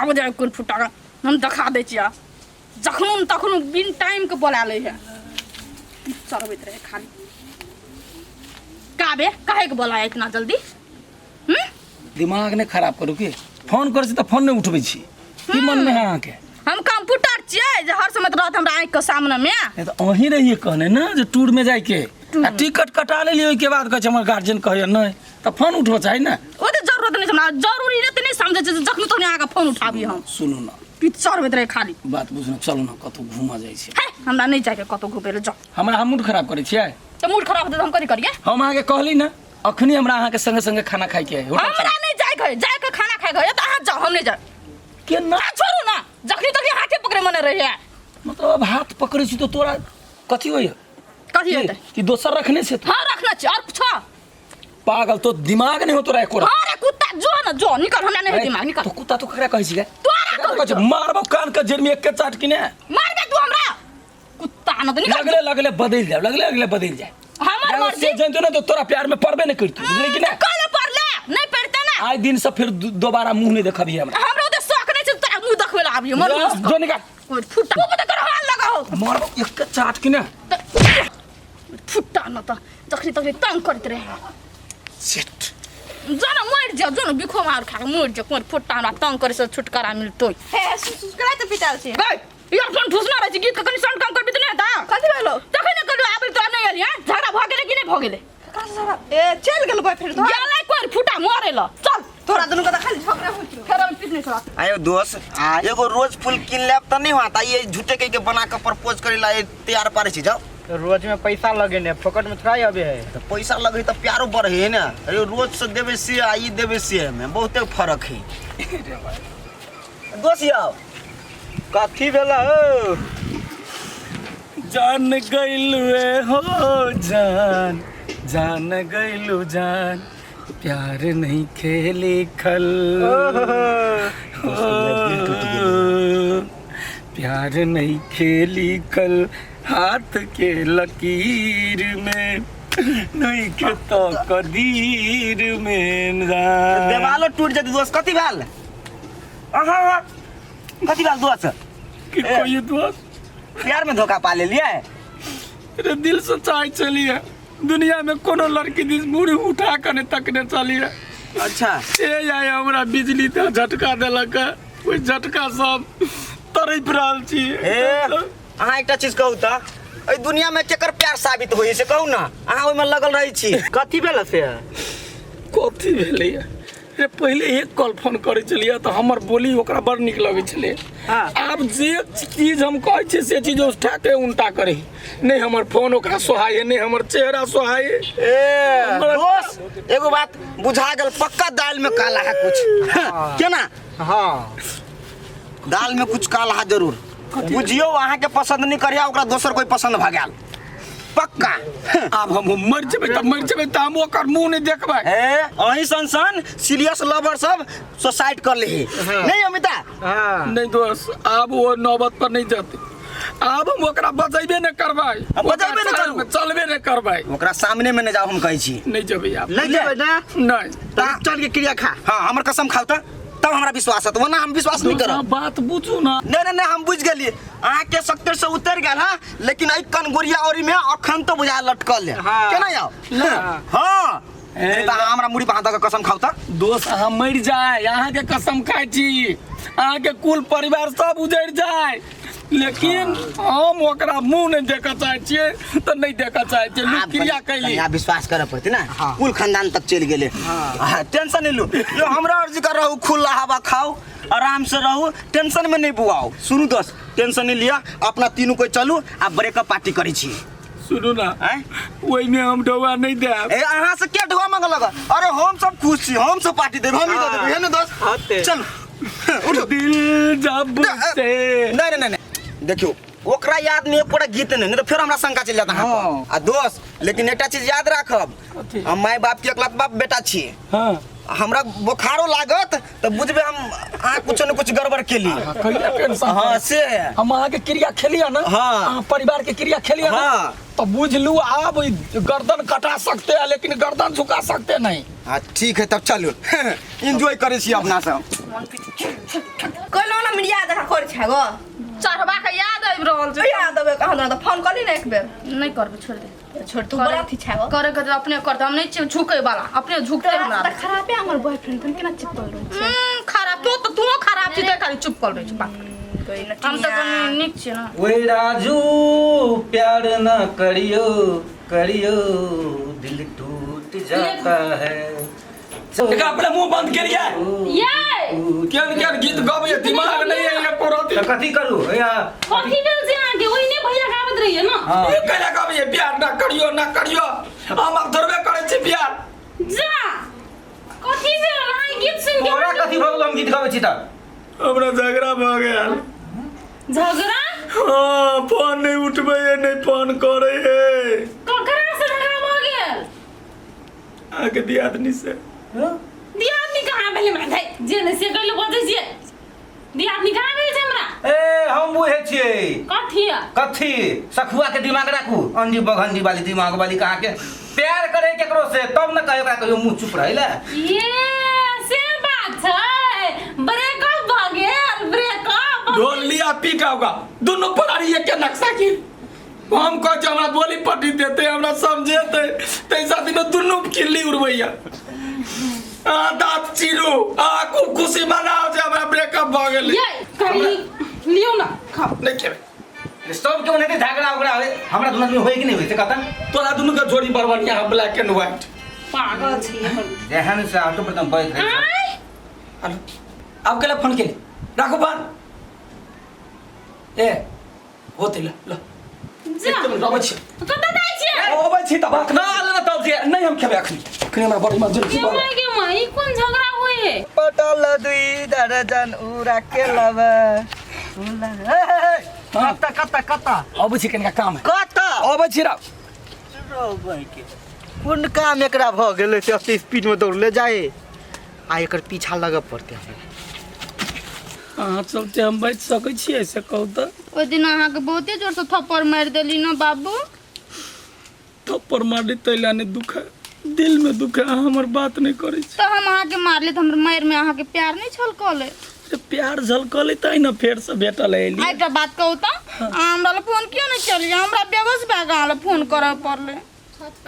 अब जाए कोन फुटा हम दिखा दै छियै जखन तखन बिन टाइम के बोला ले है चरबैत रहे खाली काबे काहे के बोला इतना जल्दी दिमाग ने खराब करू के फोन कर तो फोन नहीं उठबै छी की मन में है अहाँ के हम कंप्यूटर छियै जे हर समय रहत हमरा आंख के सामने में नहीं तो अही रहिए कहने ना जे टूर में जाय के आ टिकट कटा ले लियो के बाद कह हमर गार्जियन कहय नहीं तो फोन उठबो चाही ना ओ तो जरूरत नहीं हमरा जरूरी रहते नहीं समझे छै जखन तखन आके फोन उठाबी हम सुनो ना पिक्चर बेत रहे खाली बात बुझना चलो ना कतो घुमा जाय छै हमरा नहीं जाके कतो घुमे ले जाओ हमरा मूड खराब करे छियै तो मूड खराब होते हम करी करिए हम आगे कहली ना अखनी हमरा अहाँ के संगे संगे खाना खाय के हमरा नहीं जाय के खाना खाय गए तो अहाँ जाओ हम नहीं जाए के ना छोड़ू ना जखनी तखनी हाथे पकड़े मने रहे है मतलब अब हाथ पकड़े छी तो तोरा कथी होय कथी होते कि दोसर रखने से हां रखना चाहिए और कुछ पागल तो दिमाग नहीं हो तोरा एको अरे कुत्ता जो ना जो निकल हमरा नहीं दिमाग निकल तो कुत्ता तो ककरा कहै छी गे तोरा कहै छी मारबो कान के जेर में एक के चाट किने मार दे तू हमरा कुत्ता ना तो निकल लगले बदल जाए लगले बदल जाए हमर मर्जी से जानतो ना तो तोरा प्यार में पड़बे नहीं करतू बुझले कि ना कल पड़ले नहीं पड़ते ना आज दिन से फिर दोबारा मुंह नहीं देखबी हमरा हमरा तो शौक नहीं छै तोरा मुंह देखबे ला आबियो मर जो निकाल फुटा को कर हाल लगाओ मारबो एक के चाट किने फुटा न त जखनी तखनी तंग करते रहे शिट जाना मर जा जो बिखो मार खा मर जा कोन फुटा हमरा तंग करे से छुटकारा मिलतो हे सुसकरा त पिटाल छै बे इयरफोन ठुसना रहे छै गीत के कनी साउंड कम करबी त नहीं दा कथि भेलो तखन न करू आबै तो नहीं एलिया झगड़ा भ गेले कि नहीं भ गेले ए चल गेल बॉय फिर तो गेलै कोन फुटा मरे ल चल तोरा दुनु के त खाली झगड़ा होत फेर हम पिछने छोड़ा आयो दोस्त एगो रोज फूल किन लेब त नहीं होता ये झूठे के बना के प्रपोज करेला तैयार पारे छी जाओ तो रोज में पैसा लगे ने फोकट में थोड़ा अबे है तो पैसा लगे तो प्यारो बढ़े है ना अरे रोज से देवे से आई देवे से में बहुते फर्क है दोस्त आओ कथी भेला हो जान गइलुए हो जान जान गइलु जान प्यार नहीं खेली खल प्यार नहीं खेली कल हाथ के लकीर में नहीं के तो कदीर में देवालो टूट जाती दोस्त कथी भेल अहाँ कथी भेल दोस्त कि कोई दोस्त प्यार में धोखा पा ले लिया रे दिल से चाह चलिए दुनिया में कोनो लड़की दिस मुड़ी उठा कर तकने चलिए अच्छा ए आय हमरा बिजली त झटका देलक ओइ झटका सब तरैप रहल छी ए अहाँ एकटा चीज कहू त ए दुनिया में केकर प्यार साबित होई से कहू ना अहाँ ओइ में लगल रही छी कथी भेला से कथी भेलै रे पहले एक कॉल फोन करे चलिए तो हमर बोली ओकरा बड़ निक लगे छले अब जे चीज हम कहै छै से चीज उठा के उल्टा करे नहीं हमर फोन ओकरा सोहाय नहीं हमर चेहरा सोहाय ए दोस्त एगो बात बुझा गेल पक्का दाल में काला है कुछ केना हां दाल में कुछ काला है जरूर बुझियो अहाँ के पसंद नहीं करिया ओकरा दोसर कोई पसंद भ गेल पक्का अब हम मर जेबै त हम ओकर मुंह नहीं देखबै ए अही सन सीरियस लवर सब सुसाइड कर ली नहीं अमिता हां नहीं दोस्त अब वो नौबत पर नहीं जाते अब हम ओकरा बजैबे न करबै बजैबे न करबै चलबे न करबै ओकरा सामने में न जाओ हम कहै छी नहीं जेबै आप नहीं जेबै ना नहीं त चल के क्रिया खा हां हमर कसम खाऊ त तब हमरा विश्वास है वरना हम विश्वास नहीं करब बात बुझू ना नहीं हम बुझ गेलिए अहाँ के सेक्टर से उतर गेल हां लेकिन आई कनगोरिया औरी में अखन तो बुझा लटकल है केना आओ हां त हमरा मुड़ी पे हाथ के कसम खाऊ त दोस्त अहाँ मर जाए अहाँ के कसम खाइ छी अहाँ के कुल परिवार सब उजड़ जाए लेकिन हम ओकरा मुंह नहीं देखा चाहे छिए तो नहीं देखा चाहे छिए लोग क्रिया कैली यहाँ विश्वास करे पड़ते ना कुल खानदान तक चल गेले टेंशन नहीं लो यो हमरा अर्जी कर रहू खुला हवा खाओ आराम से रहू टेंशन में नहीं बुआओ सुनू दोस्त टेंशन नहीं लिया अपना तीनों कोई चलू आ ब्रेकअप पार्टी करी छी सुनू ना ओइ में हम ढोवा नहीं देब ए अहाँ से क्या ढोवा मांगल अरे हम सब खुश छी हम सब पार्टी देब हम ही दे देब है ना दोस्त चल उठो दिल जब से नहीं देखियो ओकरा याद में पूरा गीत नहीं तो फिर हमरा शंका चल जाता हां आ दोस्त लेकिन एकटा चीज याद राखब हम माय बाप के एकलौता बाप बेटा छी हां हमरा बुखारो लागत तो बुझबे हम अहाँ कुछ न कुछ गड़बड़ केली। कहिया टेंशन हाँ से हम अहाँ के क्रिया खेलिया ना हाँ। अहाँ परिवार के क्रिया खेलिया ना हाँ। तो बुझ लू आप गर्दन कटा सकते हैं लेकिन गर्दन झुका सकते नहीं। हाँ ठीक है तब चलू एंजॉय करे छी अपना सब। कहलो ना मीडिया देखा कर छगो चढ़बा के याद आबि रहल छै याद आबे कहाँ ना तो फोन करी ना एक बेर नहीं करबे छोड़ दे छोड़ तू बड़ा थी छगो करे के अपने करते हम नहीं झुके वाला अपने झुकते हमरा त खराब है हमर बॉयफ्रेंड तुम केना चिपकल रह खराब तो खराब छी त खाली चुपकल रह बात हम तो निक छी ना। ओए राजू प्यार न करियो करियो दिल टूट जाता है। एक अपने मुंह बंद करिए ये क्या गीत गावे दिमाग नहीं है ये कोरती तो कथी करू या कथी भेल जे आगे ओइने भैया गावत रहिए ना हाँ। ये कहला गावे प्यार ना करियो हम धरबे करे छी प्यार जा कथी भेल हां गीत सुन के तोरा कथी भगल हम गीत गावे छी त हमरा झगड़ा भ गेल। झगड़ा हाँ फोन नहीं उठबे नहीं फोन करे है ककरा से झगड़ा भ गेल आके दियादनी से दियादनी कहाँ भेलै हमरा धै जे ने से कहलो बजै छियै दियादनी कहाँ भेल छै हमरा ए हम बुझे छियै कथी कथी सखुआ के दिमाग राखू अंडी बघंडी वाली दिमाग वाली कहाँ के प्यार करे केकरो से तब न कहे ओकरा कहियो मुंह चुप रहिला। ये से बात छै ब्रेकअप भ गेल ब्रेकअप ढोल लिया पीटा होगा दोनों परारी एक के नक्शा की हम कह हमरा बोली पट्टी देते हमरा समझेते तैसा दिन दोनों किल्ली उड़बैया आ दांत चिरू आ खूब खुशी मनाओ जे हमरा ब्रेकअप भ गेल। ये कहीं लियो ना खाओ नहीं खेबे सब क्यों नहीं झगड़ा उगड़ा होए हमरा दुनू में होए कि नहीं होए से कहता तोरा दोनों का जोड़ी बरबनिया है ब्लैक एंड व्हाइट पागल छी जेहन से ऑटो प्रथम बैठ रहे आय हेलो अब केला फोन केले राखो बान ए होते ल जा एकदम रबै छी कतऽ जाइ छियै अबै छी त बात ना ले तब जे नहीं हम खेबे अखनी हमरा बड़ी इमरजेंसी के माय के माय कोन झगड़ा होए पटल दुई दर्जन उरा के लबा कत्ता कत्ता कत्ता अबै छी कनिका काम है कत्ता अबै छी रा रोबै के कोन काम एकरा भ गेलै से अति स्पीड में दौड़ ले जाए आ एकर पीछा लगब पड़ते हमरा। अहाँ चलते हम बैठ सकै छी ऐसे कहू त ओइ दिन अहाँके बहुते जोर से थप्पड़ मारि देली ना बाबू थप्पड़ मारी तैला ने दुख है दिल में दुख है हमर बात नहीं करे छी तो हम अहाँके मारले तो हमर मारि में अहाँके प्यार नहीं छलकले रे प्यार झलकले तै न फेर से भेटल एली एकटा बात कहू त हमरा ले फोन क्यों नहीं चलिए हमरा बेबस भए गेल फोन करऽ पड़ले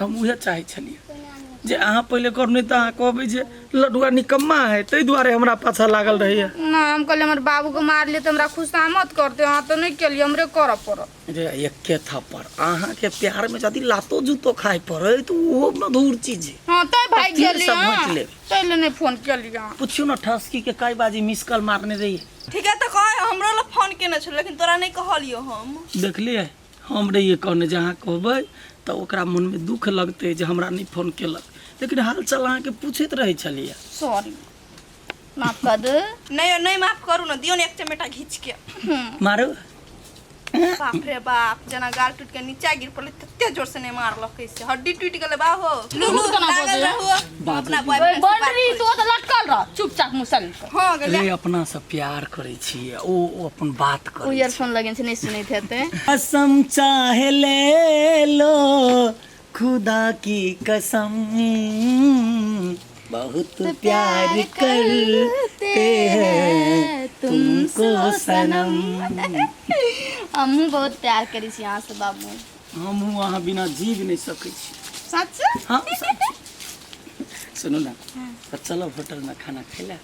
हम उहे चाहे छलिए जे अहाँ पहले करने त अहाँ कहबै जे लडुआ निकम्मा है तै दुआरे हमरा पाछा लागल रहिए ना हम कहले हमर बाबू को मारले तो हमरा खुशामत करते अहाँ तो नहीं केलिए हमरे करऽ पड़त रे एके थप्पड़ अहाँ के प्यार में यदि लातो जूतो खाए पड़े तो वो मधुर चीज है हां तै भाई फिर गेली सब बाँट लेब। तैले नहीं फोन केलिए पूछियो ना ठसकी के कई बाजी मिस कॉल मारने रही ठीक है तो कहे हमरो ला फोन केने छल लेकिन तोरा नहीं कहलियो हम देखलिए हम रहिए कहने जहाँ कहबै तो ओकरा मन में दुख लगते जे हमरा नहीं फोन केलक लेकिन हाल चाल अहाँ के पूछैत रहे छलिए सॉरी माफ कर दे नहीं नहीं माफ करू ना दियो ने एक चमेटा घींच के मारो बाप रे बाप जना गाल टूट के नीचे गिर पड़ले तते जोर से नहीं मारलक कैसे हड्डी टूट गेले बा हो लुलु केना लागल बजे? रहू अपना बॉयफ्रेंड बंडरी तो लटकल रह चुपचाप मुसल हां गेले रे अपना से प्यार करे छिए ओ अपन बात ओ करे ईयरफोन लगन से नहीं सुनते थे कसम चाहे ले लो खुदा की कसम बहुत प्यार करते हैं तुमको सनम हम बहुत प्यार करी छी यहाँ से बाबू हम वहाँ बिना जी भी नहीं सकै छी सच हाँ सुनो ना तो चलो होटल में खाना खेला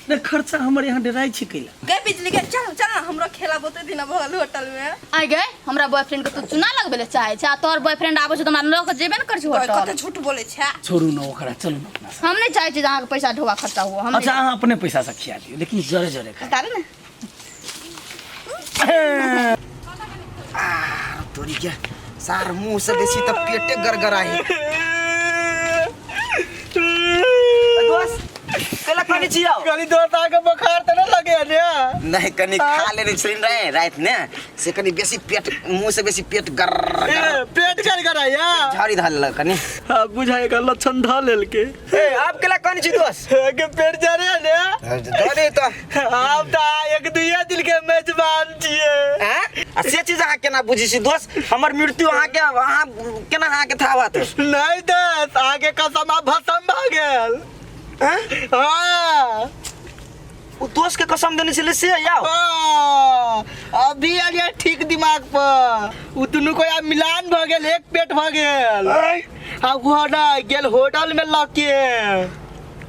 रे खर्चा हमारे यहाँ डराई छी कैला गए बिजली के चल चल ना हमरो खेला बहुते दिन भगल होटल में आइ गए हमरा बॉयफ्रेंड के तू चुना लगबे चाहे छै तोर बॉयफ्रेंड आबै छै त हमरा लोग जेबे न कर छी कते होटल झूठ बोले छे छोड़ू ना ओकरा चलो ना अपना साथ। हम नहीं चाहे छी जहाँ के पैसा ढोआ खर्चा हुआ हम अच्छा अहाँ अपने पैसा से खिया दियो लेकिन जरे जरे खा तारे ना तोरी क्या सार मुंह से बेसी तो पेटे गरगराही। दोस्त कला खानी छियो गली दोस्त आके बुखार त न लगे ने नहीं कनी खा लेने छलिन रे रात ने से कनी बेसी पेट मुंह से बेसी पेट गर पेट कर कराया झाड़ी धाल लग कनी अब बुझाएगा लक्षण धा लेल के ए आप केला कनी छी दोस्त के पेट जरे ने धरे तो आप ता एक दुइया दिल के मेजबान छिए हैं आ से चीज अहाँ केना बुझी छी दोस्त हमर मृत्यु अहाँ केना अहाँ के था बात नहीं दस आगे कसम भसम भ गेल हैं हां उ दोस्त के कसम देने छले से याओ अभी आ गया ठीक दिमाग पर उ दुनु को यार मिलान भ गेल एक पेट भ गेल आ वो ना गेल होटल में लके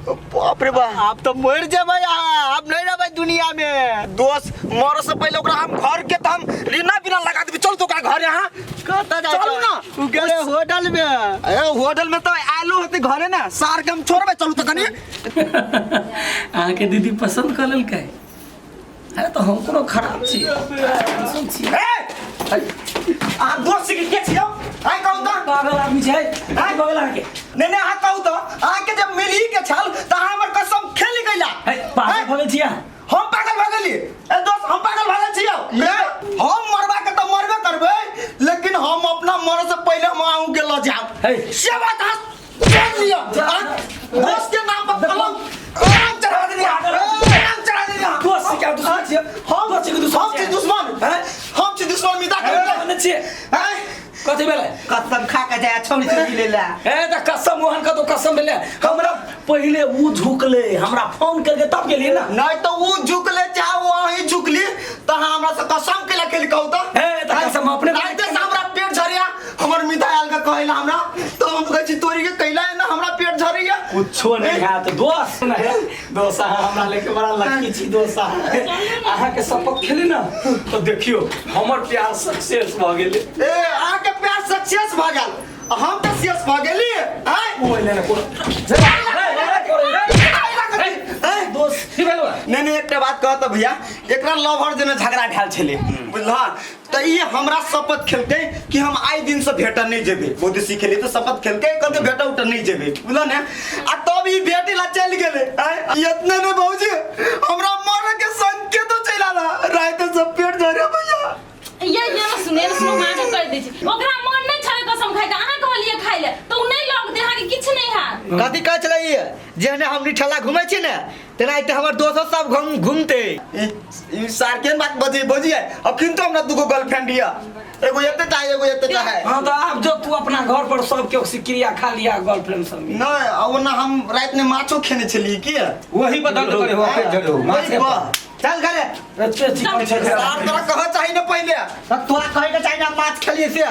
बाप रे बाप आप तो मर जेबै यहाँ आप नहीं रहबै दुनिया में दोस्त मर से पहले ओकरा हम घर के त हम रीना बिना लगा देबे चल तो का घर यहाँ कत जा चलू ना। उ गेले होटल में ए होटल में तो आलू होते घरे ना सार के हम छोड़बे चलू तो कनी अहाँ के दीदी पसंद कर लेल के अरे तो हम कोनो खराब छी सुन छी ए आ दोस्त के के छियो आइ कहू तो पागल आदमी छै आई बगल आके ने ने आ कहू तो आ के जब मिली के छल त हमर कसम खेल गइला पागल भगल छिया हम पागल भ गेली ए दोस्त हम पागल भ गेल छियो हम मरबा के त मरबे करबे लेकिन हम अपना मरे से पहले हम आऊं के ल जाओ से बात चल लियो दोस्त के नाम पर कलम चढ़ा दे चढ़ा दे दोस्त क्या दुश्मन छिया हम छी दुश्मन हम छी दुश्मन मिटा के छिए हैं कथि भेलै कसम खा के जाय छोड़ी छोड़ी ले ला ए त कसम मोहन का तो कसम भेलै हमरा पहिले ऊ झुकले हमरा फोन करके तब गेलिए ना नहीं तो वो झुकले चाहे वो ही झुकली तो हमरा से कसम के लखे कहू तो ए त कसम अपने राइते से हमरा पेट झरिया हमर मिठाई का कहला हमरा तो हम कहै छी तोरी के कहला है ना हमरा पेट झरिया कुछो नहीं है तो दोस्त नहीं दोस्त हमरा लेके बड़ा लकी छी दोस्त अहाँ के सपक खेली ना तो देखियो हमर प्यार सक्सेस भ गेलै ए आ के प्यार सक्सेस भ गेल हम तो सक्सेस भ गेली हैं ओइ लेने को दोस्त की भेलो नहीं एकटा बात कहत भैया एकरा लवर जेना झगड़ा भेल छले बुझलहा त ई हमरा शपथ खेलकै कि हम आइ दिन से भेट नहीं जेबे बहुत सीखेली तो शपथ खेलकै कहते भेट उठ नहीं जेबे बुझल ने आ तब ई भेटी ला चल गेले इतने ने भौजी हमरा मर के संकेत तो चला ला रात से पेट झरे भैया ये सुने माने कर दे छी ओकरा मन नहीं छले कसम खाय के अहाँ कहलिए खाय ले तो उ नहीं लग दे अहाँ के किछ नहीं है कथी कह चलै जेहने हम निठला घुमै छी ने तेनाहिते हमर दोस्त सब घूमते ई सारकेन बात बजे बजिए अखिन तो हमरा दुगो गर्लफ्रेंड हिया एगो एते है हां तो आप जो तू अपना घर पर सब के क्रिया खा लिया गर्लफ्रेंड सब नहीं अब ना हम रात में माछो खेने छली की वही बदल करे हो के जड़ो वही बा चल घरे सार तोरा कह चाहिए ना पहले तोरा कहे के चाहिए माछ खेलिए से